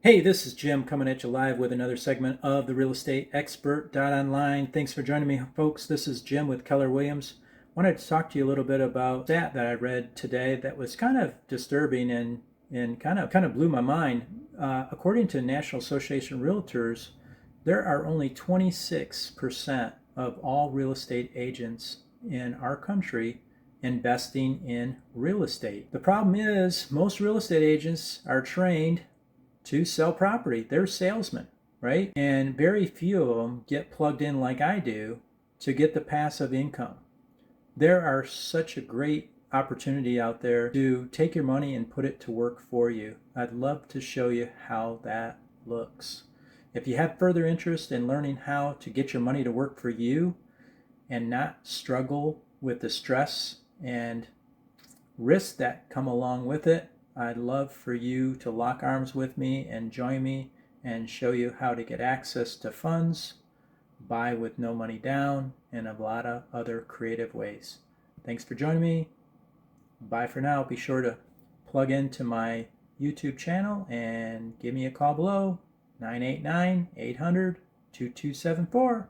Hey, this is Jim coming at you live with another segment of the Real Estate Expert.Online. Thanks for joining me, folks. This is Jim with Keller Williams. Wanted to talk to you a little bit about that I read today that was kind of disturbing and kind of blew my mind. According to National Association of Realtors, there are only 26% of all real estate agents in our country investing in real estate. The problem is most real estate agents are trained to sell property. They're salesmen, right? And very few of them get plugged in like I do to get the passive income. There are such a great opportunity out there to take your money and put it to work for you. I'd love to show you how that looks. If you have further interest in learning how to get your money to work for you and not struggle with the stress and risks that come along with it, I'd love for you to lock arms with me and join me and show you how to get access to funds, buy with no money down, and a lot of other creative ways. Thanks for joining me. Bye for now. Be sure to plug into my YouTube channel and give me a call below, 989-800-2274.